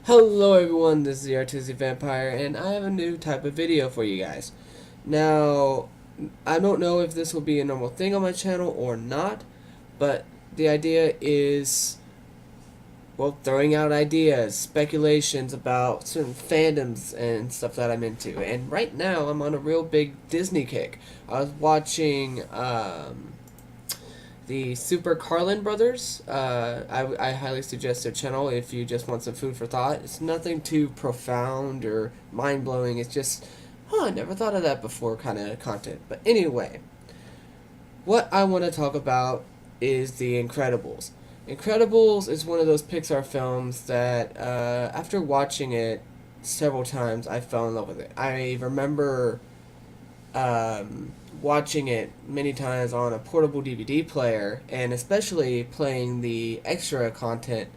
Hello everyone, this is the TheArtisticVampire, and I have a new type of video for you guys. Now, I don't know if this will be a normal thing on my channel or not, but the idea is, well, throwing out ideas, speculations about certain fandoms and stuff that I'm into. And right now, I'm on a real big Disney kick. I was watching, the Super Carlin Brothers. I highly suggest their channel if you just want some food for thought. It's nothing too profound or mind blowing. It's just, I never thought of that before kind of content. But anyway, what I want to talk about is The Incredibles. Incredibles is one of those Pixar films that, after watching it several times, I fell in love with it. I remember watching it many times on a portable DVD player, and especially playing the extra content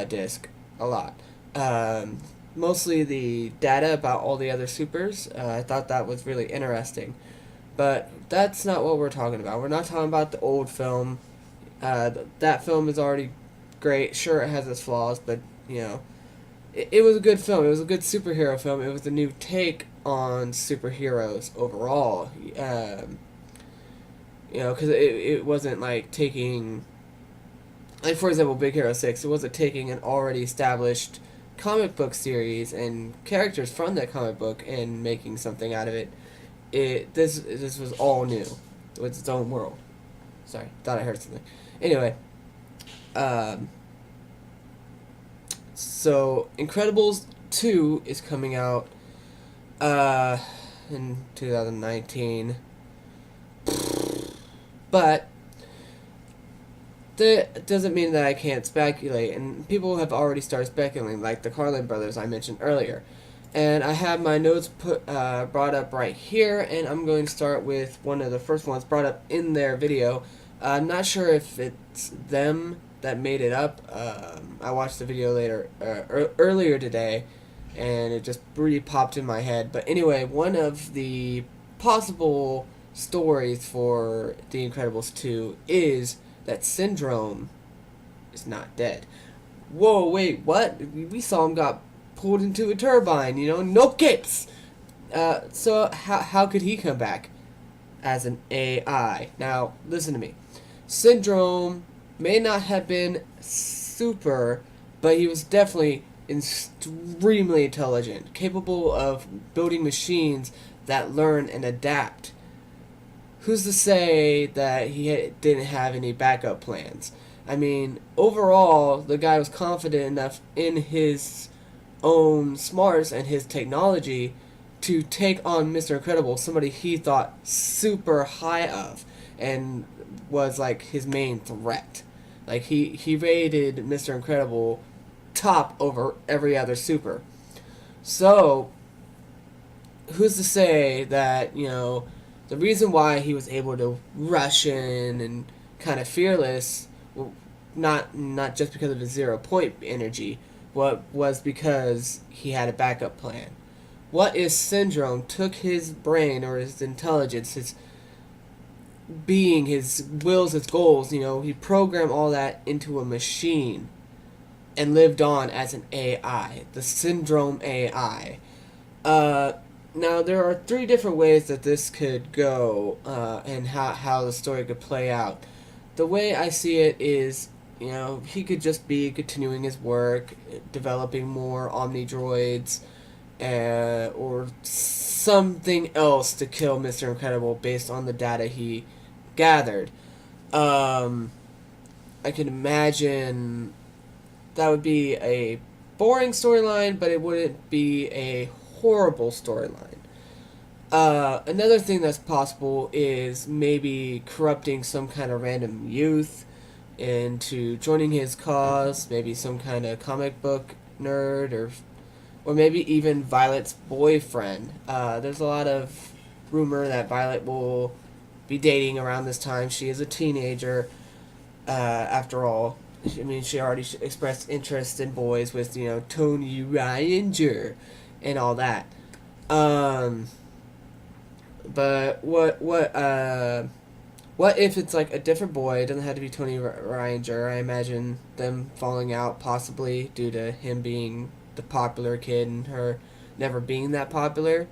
disc a lot. Mostly the data about all the other supers. I thought that was really interesting. But that's not what we're talking about. We're not talking about the old film. That film is already great. Sure, it has its flaws, but, it was a good film. It was a good superhero film. It was a new take on superheroes overall. Because it wasn't like taking, like, for example, Big Hero 6, it wasn't taking an already established comic book series and characters from that comic book and making something out of it. This was all new. It was its own world. Sorry, thought I heard something. Anyway, so Incredibles 2 is coming out in 2019. But that doesn't mean that I can't speculate, and people have already started speculating, like the Carlin brothers I mentioned earlier. And I have my notes brought up right here, and I'm going to start with one of the first ones brought up in their video. I'm not sure if it's them that made it up. I watched the video earlier today, and it just really popped in my head. But anyway, one of the possible stories for The Incredibles 2 is that Syndrome is not dead. Whoa, wait, what? We saw him got pulled into a turbine, no capes! So how could he come back as an AI? Now, listen to me. Syndrome may not have been super, but he was definitely extremely intelligent, capable of building machines that learn and adapt. Who's to say that he didn't have any backup plans? I mean, overall, the guy was confident enough in his own smarts and his technology to take on Mr. Incredible, somebody he thought super high of, and was like his main threat. Like, he rated Mr. Incredible top over every other super. So, who's to say that, the reason why he was able to rush in and kind of fearless, well, not just because of his 0 point energy, was because he had a backup plan. What if Syndrome took his brain or his intelligence, his being, his wills, his goals, he programmed all that into a machine and lived on as an AI, the Syndrome AI. Now, there are 3 different ways that this could go, and how the story could play out. The way I see it is, he could just be continuing his work, developing more Omni droids, or something else to kill Mr. Incredible based on the data he gathered. I can imagine that would be a boring storyline, but it wouldn't be a horrible storyline. Another thing that's possible is maybe corrupting some kind of random youth into joining his cause, maybe some kind of comic book nerd, or maybe even Violet's boyfriend. There's a lot of rumor that Violet will be dating around this time. She is a teenager, after all. I mean, she already expressed interest in boys with, Tony Ryan and all that. But what if it's like a different boy? It doesn't have to be Tony Ryan. I imagine them falling out possibly due to him being the popular kid and her never being that popular.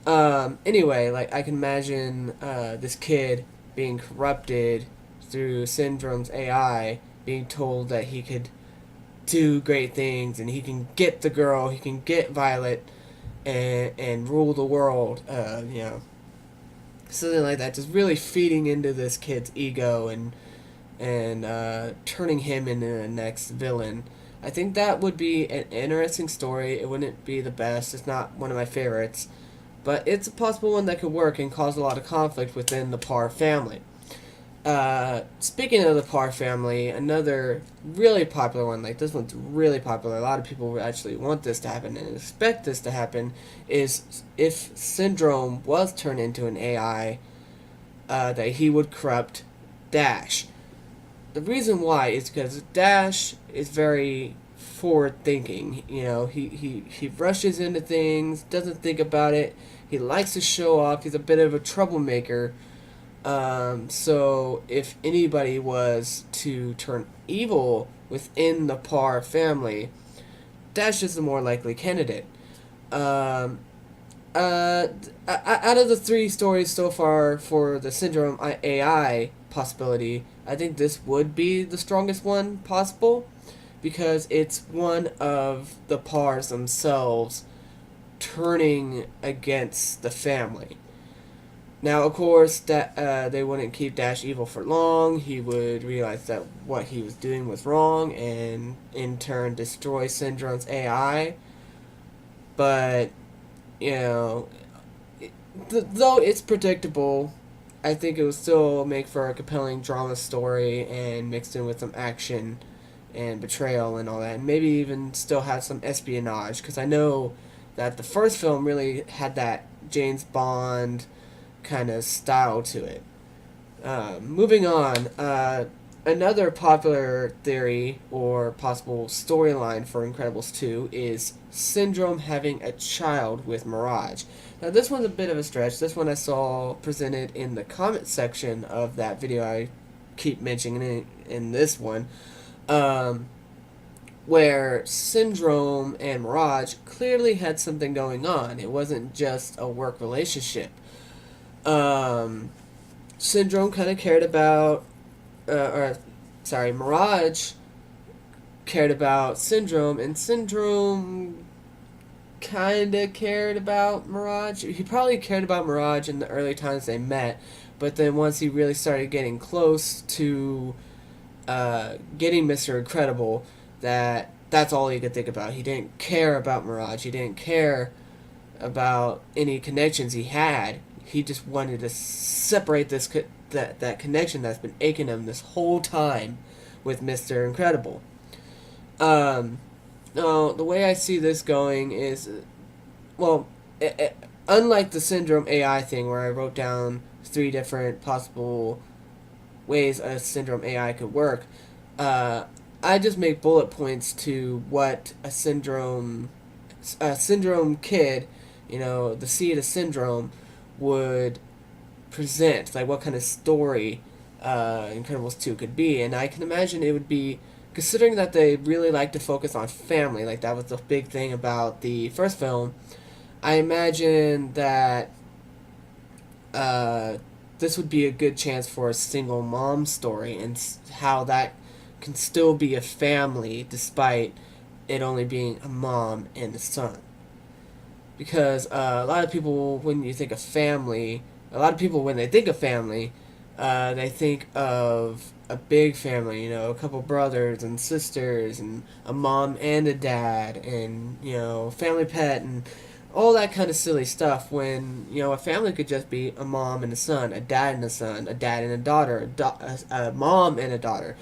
Anyway, like I can imagine this kid being corrupted through Syndrome's AI, being told that he could do great things and he can get the girl, he can get Violet, and rule the world. Something like that, just really feeding into this kid's ego and turning him into the next villain. I think that would be an interesting story. It wouldn't be the best. It's not one of my favorites, but it's a possible one that could work and cause a lot of conflict within the Parr family. Speaking of the Parr family, another really popular one, like this one's really popular, a lot of people actually want this to happen and expect this to happen, is if Syndrome was turned into an AI, that he would corrupt Dash. The reason why is because Dash is very forward thinking. You know, he rushes into things, doesn't think about it, he likes to show off, he's a bit of a troublemaker. So if anybody was to turn evil within the Parr family, Dash is the more likely candidate. Out of the three stories so far for the Syndrome AI possibility, I think this would be the strongest one possible, because it's one of the Parrs themselves turning against the family. Now, of course, that they wouldn't keep Dash evil for long. He would realize that what he was doing was wrong, and in turn destroy Syndrome's AI. But though it's predictable, I think it would still make for a compelling drama story, and mixed in with some action and betrayal and all that, and maybe even still have some espionage, because I know that the first film really had that James Bond kind of style to it. Moving on, another popular theory or possible storyline for Incredibles 2 is Syndrome having a child with Mirage. Now, this one's a bit of a stretch. This one I saw presented in the comment section of that video I keep mentioning in this one, where Syndrome and Mirage clearly had something going on. It wasn't just a work relationship. Syndrome kind of cared about, Mirage cared about Syndrome, and Syndrome kind of cared about Mirage. He probably cared about Mirage in the early times they met, but then once he really started getting close to getting Mr. Incredible, that's all he could think about. He didn't care about Mirage. He didn't care about any connections he had. He just wanted to separate that connection that's been aching him this whole time with Mr. Incredible. Now, the way I see this going is, unlike the Syndrome AI thing where I wrote down 3 different possible ways a Syndrome AI could work, I just make bullet points to what a Syndrome kid, the seed of Syndrome, would present, like what kind of story Incredibles 2 could be. And I can imagine it would be, considering that they really like to focus on family, like that was the big thing about the first film, I imagine that this would be a good chance for a single mom story, and how that can still be a family despite it only being a mom and a son. Because a lot of people, when they think of family, they think of a big family, a couple brothers and sisters, and a mom and a dad, and, family pet, and all that kind of silly stuff, when, a family could just be a mom and a son, a dad and a son, a dad and a daughter, a mom and a daughter.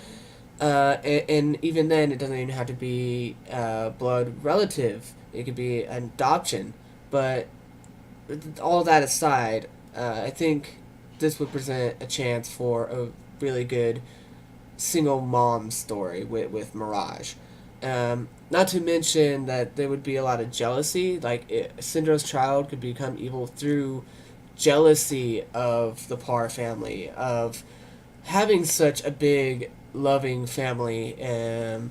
And even then, it doesn't even have to be a blood relative. It could be an adoption. But all that aside, I think this would present a chance for a really good single mom story with Mirage. Not to mention that there would be a lot of jealousy. Like, Syndra's child could become evil through jealousy of the Parr family, of having such a big, loving family, and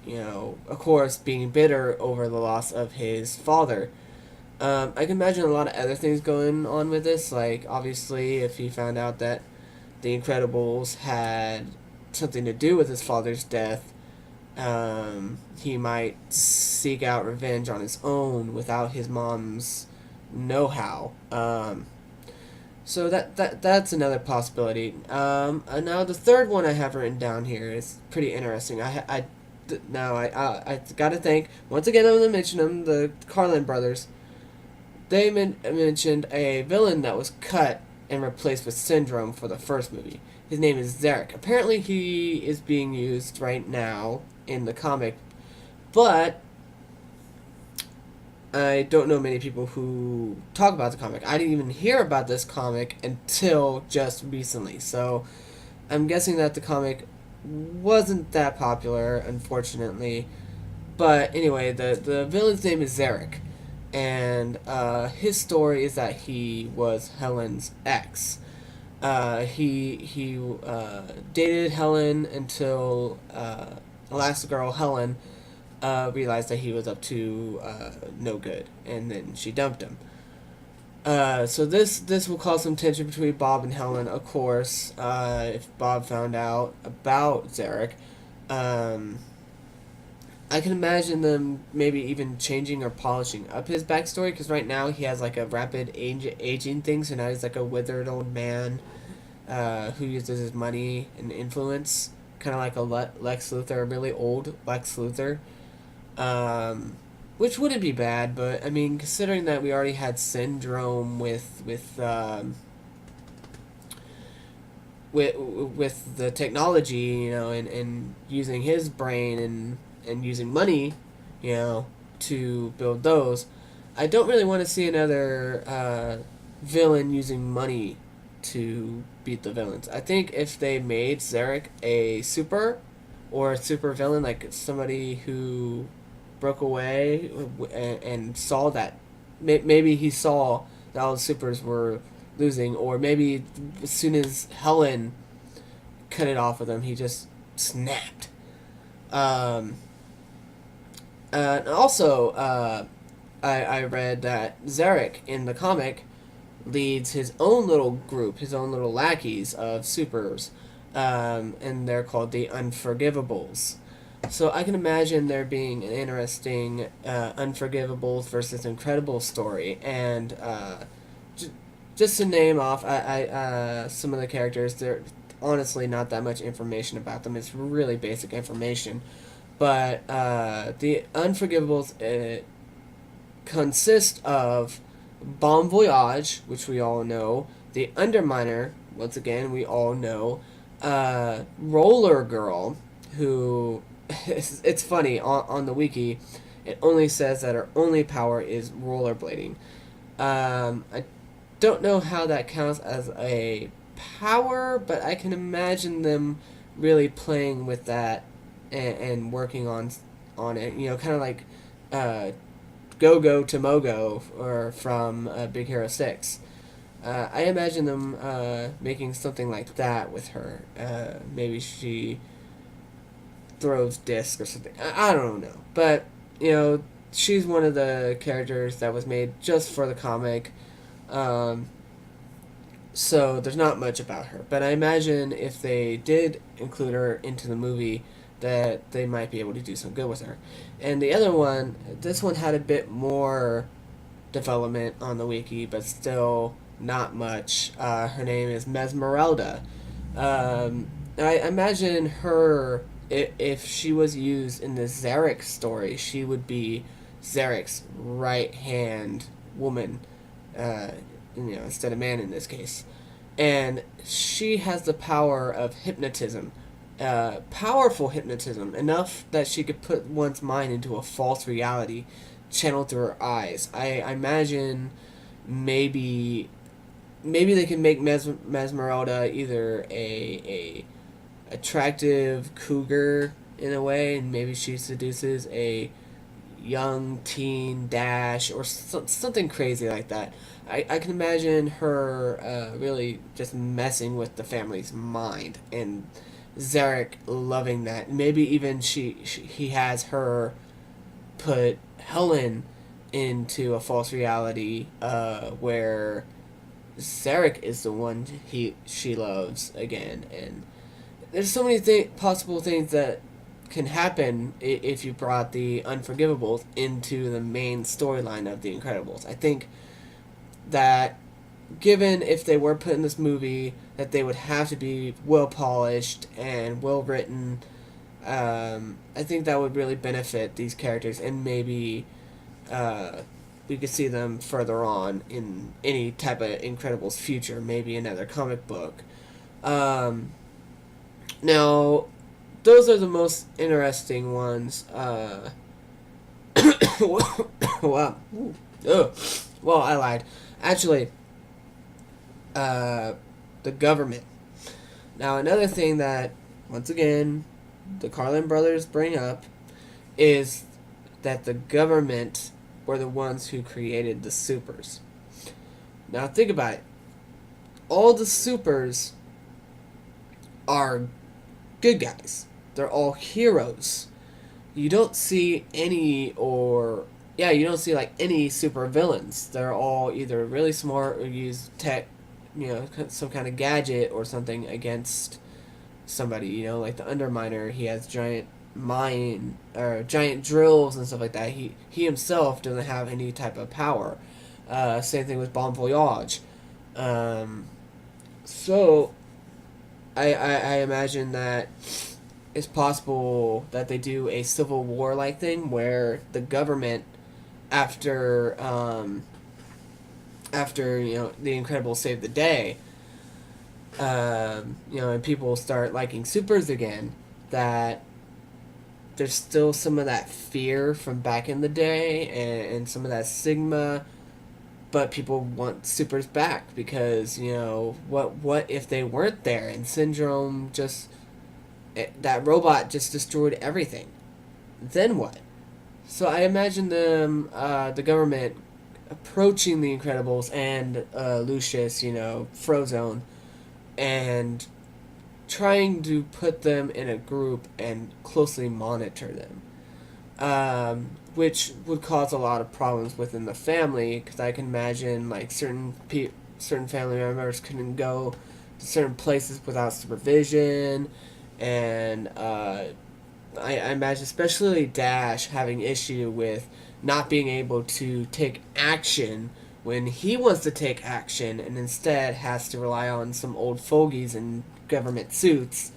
of course, being bitter over the loss of his father. I can imagine a lot of other things going on with this. Like, obviously, if he found out that the Incredibles had something to do with his father's death, he might seek out revenge on his own without his mom's know-how. So that's another possibility. Now the third one I have written down here is pretty interesting. I got to thank once again. I'm gonna mention them, the Carlin brothers. They mentioned a villain that was cut and replaced with Syndrome for the first movie. His name is Zarek. Apparently, he is being used right now in the comic, but I don't know many people who talk about the comic. I didn't even hear about this comic until just recently, so I'm guessing that the comic wasn't that popular, unfortunately. But anyway, the villain's name is Zarek, and his story is that he was Helen's ex. He dated Helen until Elastigirl Helen realized that he was up to no good, and then she dumped him. So this will cause some tension between Bob and Helen, of course. If Bob found out about Zarek, I can imagine them maybe even changing or polishing up his backstory, because right now he has like a rapid aging thing, so now he's like a withered old man who uses his money and influence, kind of like a Lex Luthor, a really old Lex Luthor. Which wouldn't be bad, but I mean, considering that we already had Syndrome with the technology, and using his brain and using money, to build those, I don't really want to see another villain using money to beat the villains. I think if they made Zarek a super villain, like somebody who broke away and saw that maybe he saw that all the supers were losing, or maybe as soon as Helen cut it off with him, he just snapped. And also, I read that Zarek in the comic leads his own little group, his own little lackeys of supers, and they're called the Unforgivables. So I can imagine there being an interesting Unforgivables versus Incredibles story, and just to name off, some of the characters. There honestly not that much information about them. It's really basic information, but the Unforgivables consist of Bon Voyage, which we all know, the Underminer, once again we all know, Roller Girl, who it's funny on the wiki, it only says that her only power is rollerblading. I don't know how that counts as a power, but I can imagine them really playing with that and working on it. Kind of like Go Go to Mogo or from Big Hero 6. I imagine them making something like that with her. Maybe she throws discs or something. I don't know. But, she's one of the characters that was made just for the comic. So there's not much about her. But I imagine if they did include her into the movie, that they might be able to do some good with her. And the other one, this one had a bit more development on the wiki, but still not much. Her name is Mesmeralda. I imagine her, if she was used in the Zarek story, she would be Zarek's right-hand woman, instead of man in this case. And she has the power of hypnotism. Powerful hypnotism, enough that she could put one's mind into a false reality channeled through her eyes. I imagine maybe they can make Mesmeralda either a attractive cougar in a way, and maybe she seduces a young teen Dash or something crazy like that. I can imagine her really just messing with the family's mind, and Zarek loving that. Maybe even he has her put Helen into a false reality where Zarek is the one she loves again. And there's so many possible things that can happen if you brought the Unforgivables into the main storyline of The Incredibles. I think that given if they were put in this movie, that they would have to be well polished and well written. I think that would really benefit these characters, and maybe we could see them further on in any type of Incredibles future, maybe another comic book. Now, those are the most interesting ones. Wow. Ugh. Well, I lied. Actually, the government. Now, another thing that, once again, the Carlin brothers bring up is that the government were the ones who created the supers. Now, think about it. All the supers are good guys. They're all heroes. You don't see any you don't see like any super villains. They're all either really smart or use tech, some kind of gadget or something against somebody, like the Underminer. He has giant giant drills and stuff like that. He himself doesn't have any type of power. Same thing with Bon Voyage. So I imagine that it's possible that they do a Civil War like thing where the government, after the Incredibles save the day, and people start liking supers again, that there's still some of that fear from back in the day and some of that stigma, but people want supers back because, what if they weren't there and Syndrome that robot just destroyed everything? Then what? So I imagine the government approaching the Incredibles and Lucius, Frozone, and trying to put them in a group and closely monitor them, which would cause a lot of problems within the family, because I can imagine like certain family members couldn't go to certain places without supervision, and I imagine especially Dash having issue with not being able to take action when he wants to take action, and instead has to rely on some old fogies in government suits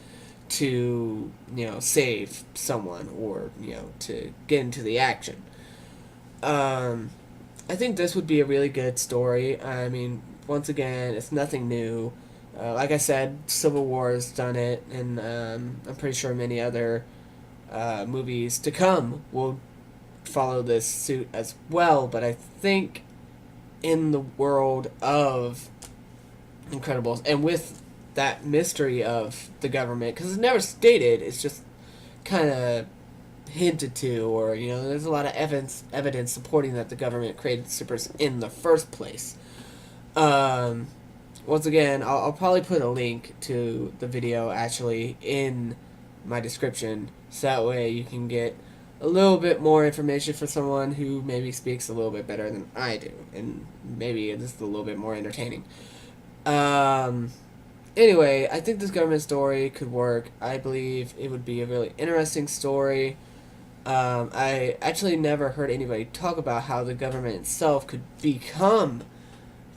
to save someone or to get into the action. I think this would be a really good story. I mean, once again, it's nothing new. Like I said, Civil War has done it, and I'm pretty sure many other movies to come will follow this suit as well. But I think in the world of Incredibles, and with that mystery of the government, because it's never stated, it's just kind of hinted to, or there's a lot of evidence supporting that the government created the supers in the first place. Once again, I'll probably put a link to the video actually in my description, so that way you can get a little bit more information for someone who maybe speaks a little bit better than I do, and maybe this is a little bit more entertaining. Anyway, I think this government story could work. I believe it would be a really interesting story. I actually never heard anybody talk about how the government itself could become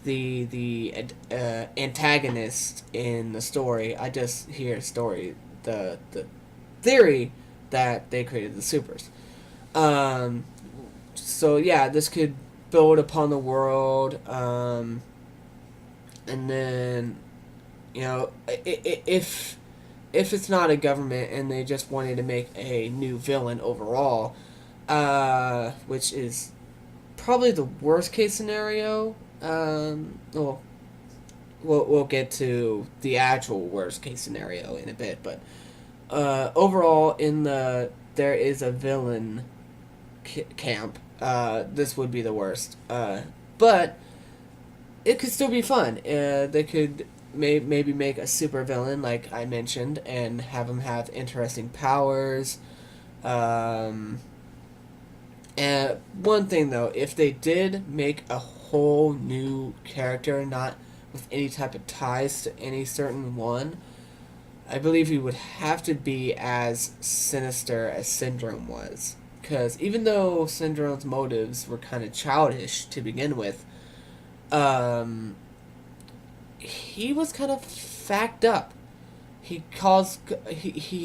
the antagonist in the story. I just hear the theory that they created the supers. So yeah, this could build upon the world, and then if it's not a government and they just wanted to make a new villain overall, which is probably the worst case scenario. We'll get to the actual worst case scenario in a bit, but overall, there is a villain camp. This would be the worst, but it could still be fun. They could maybe make a super villain like I mentioned, and have him have interesting powers. Um, and one thing though, if they did make a whole new character, not with any type of ties to any certain one, I believe he would have to be as sinister as Syndrome was. Because even though Syndrome's motives were kind of childish to begin with, um, he was kind of facked up. He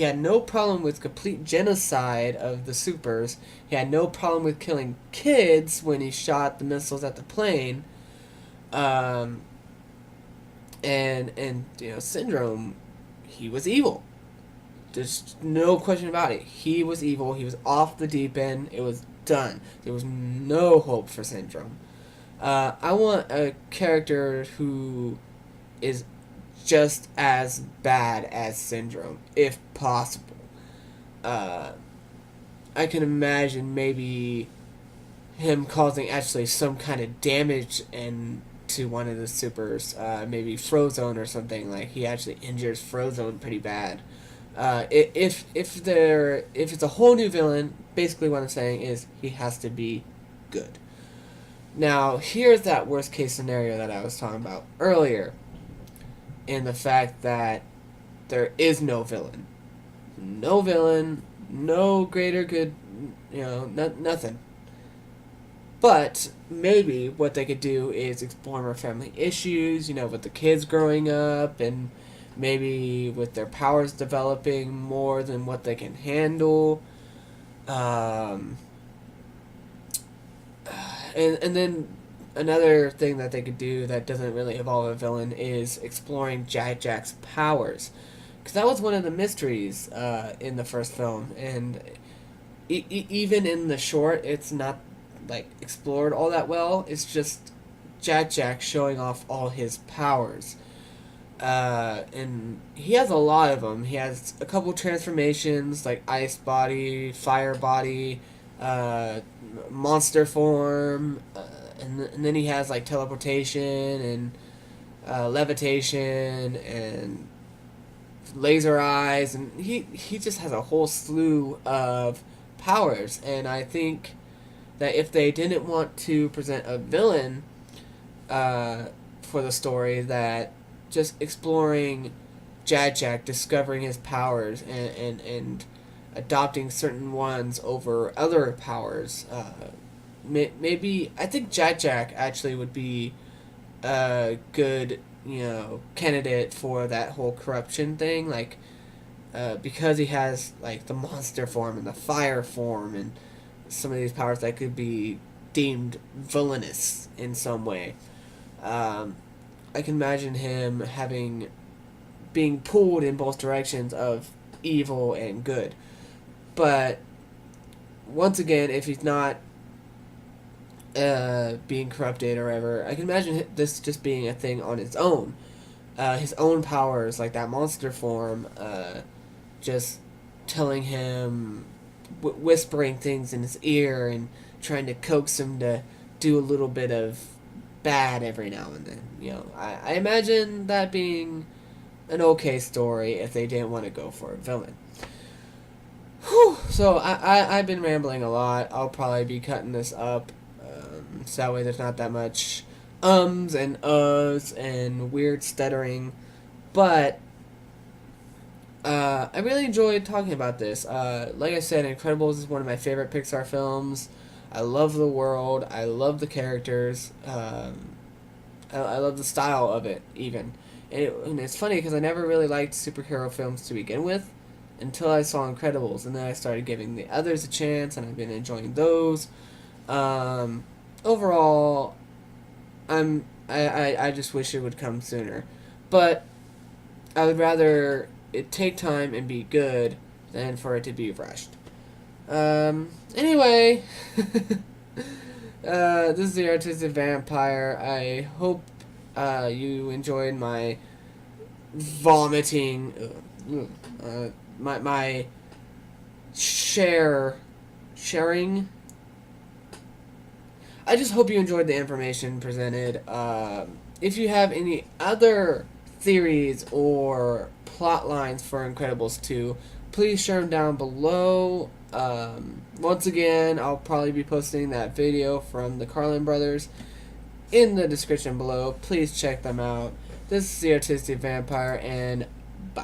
had no problem with complete genocide of the supers. He had no problem with killing kids when he shot the missiles at the plane. Um, and you know, Syndrome, he was evil. There's no question about it. He was evil. He was off the deep end. It was done. There was no hope for Syndrome. I want a character who is just as bad as Syndrome, if possible. I can imagine maybe him causing actually some kind of damage and to one of the supers, maybe Frozone or something. Like he actually injures Frozone pretty bad. If it's a whole new villain, basically what I'm saying is he has to be good. Now here's that worst case scenario that I was talking about earlier, in the fact that there is no villain, no greater good, you know, nothing. But maybe what they could do is explore more family issues, you know, with the kids growing up, and maybe with their powers developing more than what they can handle. Um, and then another thing that they could do that doesn't really involve a villain is exploring Jack's powers. Because that was one of the mysteries in the first film. And even in the short, it's not like explored all that well. It's just Jack showing off all his powers. And he has a lot of them. He has a couple transformations like ice body, fire body, monster form, and then he has like teleportation and levitation and laser eyes, and he just has a whole slew of powers. And I think that if they didn't want to present a villain for the story, that just exploring Jack, discovering his powers, and adopting certain ones over other powers. Maybe I think Jack actually would be a good, you know, candidate for that whole corruption thing, like because he has like the monster form and the fire form and some of these powers that could be deemed villainous in some way. I can imagine him being pulled in both directions of evil and good. But once again, if he's not being corrupted or whatever, I can imagine this just being a thing on its own. His own powers, like that monster form, just telling him, whispering things in his ear and trying to coax him to do a little bit of bad every now and then. You know, I imagine that being an okay story if they didn't want to go for a villain. Whew. So I've been rambling a lot. I'll probably be cutting this up, so that way there's not that much ums and uhs and weird stuttering. But I really enjoyed talking about this. Like I said, Incredibles is one of my favorite Pixar films. I love the world. I love the characters. I love the style of it, even. And it's funny because I never really liked superhero films to begin with until I saw Incredibles. And then I started giving the others a chance, and I've been enjoying those. Overall, I just wish it would come sooner. But I would rather it take time and be good than for it to be rushed. Anyway, this is the Artistic Vampire. I hope you enjoyed my vomiting, my sharing. I just hope you enjoyed the information presented. If you have any other theories or plot lines for Incredibles 2, please share them down below. Once again, I'll probably be posting that video from the Carlin brothers in the description below. Please check them out. This is the Artistic Vampire, and bye.